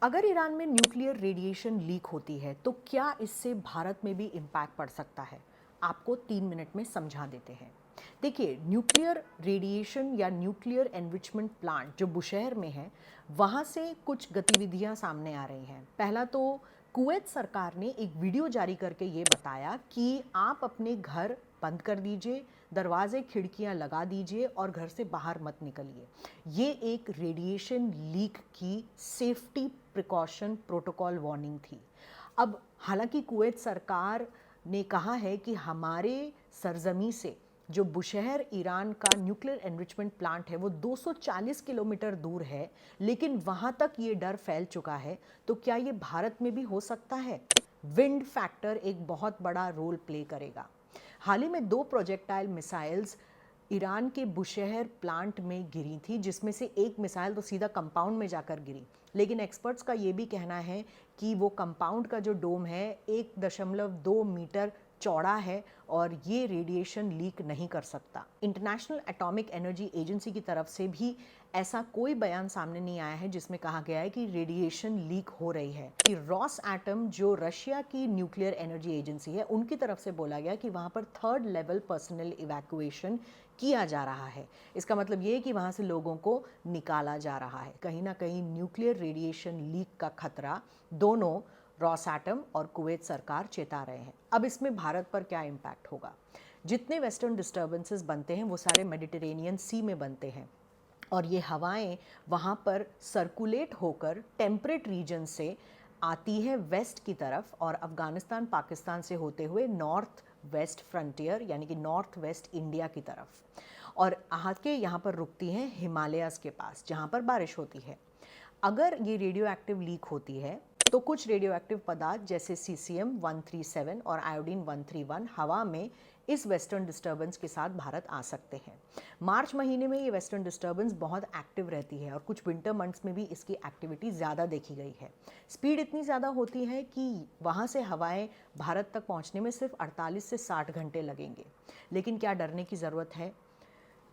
अगर ईरान में nuclear radiation leak होती है तो क्या इससे भारत में भी इम्पैक्ट पड़ सकता है? आपको 3 मिनट में समझा देते हैं। देखिए, न्यूक्लियर रेडिएशन या न्यूक्लियर एनरिचमेंट प्लांट जो बुशहर में है, वहाँ से कुछ गतिविधियाँ सामने आ रही हैं। पहला तो कुवैत सरकार ने एक वीडियो जारी करके ये बताया कि आप अपने घर बंद कर दीजिए, दरवाजे खिड़कियां लगा दीजिए और घर से बाहर मत निकलिए। ये एक रेडिएशन लीक की सेफ्टी प्रिकॉशन प्रोटोकॉल वार्निंग थी। अब हालांकि कुवैत सरकार ने कहा है कि हमारे सरजमी से जो बुशहर ईरान का न्यूक्लियर एनरिचमेंट प्लांट है वो 240 किलोमीटर दूर है, लेकिन वहाँ तक ये डर फैल चुका है। तो क्या ये भारत में भी हो सकता है? विंड फैक्टर एक बहुत बड़ा रोल प्ले करेगा। हाल ही में 2 प्रोजेक्टाइल मिसाइल्स ईरान के बुशहर प्लांट में गिरी थी, जिसमें से एक मिसाइल तो सीधा कंपाउंड में जाकर गिरी, लेकिन एक्सपर्ट्स का ये भी कहना है कि वो कंपाउंड का जो डोम है 1.2 मीटर चौड़ा है और ये रेडिएशन लीक नहीं कर सकता। इंटरनेशनल एटॉमिक एनर्जी एजेंसी की तरफ से भी ऐसा कोई बयान सामने नहीं आया है जिसमें कहा गया है कि रेडिएशन लीक हो रही है। कि रॉस एटम जो रशिया की न्यूक्लियर एनर्जी एजेंसी है, उनकी तरफ से बोला गया कि वहाँ पर 3rd लेवल पर्सनल इवैक्यूएशन किया जा रहा है। इसका मतलब ये है कि वहाँ से लोगों को निकाला जा रहा है। कहीं ना कहीं न्यूक्लियर रेडिएशन लीक का खतरा दोनों रॉसएटम और कुवैत सरकार चेता रहे हैं। अब इसमें भारत पर क्या इम्पैक्ट होगा? जितने वेस्टर्न डिस्टर्बेंसेस बनते हैं वो सारे मेडिटेरेनियन सी में बनते हैं और ये हवाएं वहाँ पर सर्कुलेट होकर टेम्परेट रीजन से आती है वेस्ट की तरफ और अफ़गानिस्तान पाकिस्तान से होते हुए नॉर्थ वेस्ट फ्रंटियर यानी कि नॉर्थ वेस्ट इंडिया की तरफ और आके यहाँ पर रुकती हैं हिमालयाज़ के पास, जहाँ पर बारिश होती है। अगर ये रेडियो एक्टिव लीक होती है तो कुछ रेडियो एक्टिव पदार्थ जैसे सीसियम 137 और आयोडीन 131 हवा में इस वेस्टर्न डिस्टर्बेंस के साथ भारत आ सकते हैं। मार्च महीने में ये वेस्टर्न डिस्टर्बेंस बहुत एक्टिव रहती है और कुछ विंटर मंथ्स में भी इसकी एक्टिविटी ज़्यादा देखी गई है। स्पीड इतनी ज़्यादा होती है कि वहाँ से हवाएं भारत तक पहुँचने में सिर्फ 48 से 60 घंटे लगेंगे। लेकिन क्या डरने की ज़रूरत है?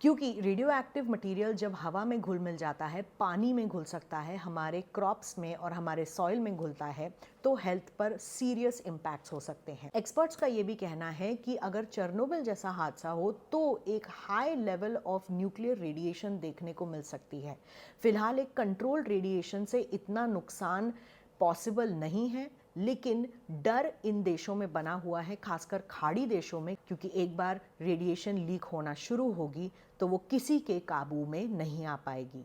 क्योंकि रेडियो एक्टिव मटीरियल जब हवा में घुल मिल जाता है, पानी में घुल सकता है, हमारे क्रॉप्स में और हमारे सॉइल में घुलता है, तो हेल्थ पर सीरियस इम्पैक्ट्स हो सकते हैं। एक्सपर्ट्स का ये भी कहना है कि अगर चेरनोबिल जैसा हादसा हो तो एक high level of nuclear radiation देखने को मिल सकती है। फिलहाल एक कंट्रोल्ड रेडिएशन से इतना नुकसान पॉसिबल नहीं है, लेकिन डर इन देशों में बना हुआ है, खासकर खाड़ी देशों में, क्योंकि एक बार रेडिएशन लीक होना शुरू होगी तो वो किसी के काबू में नहीं आ पाएगी।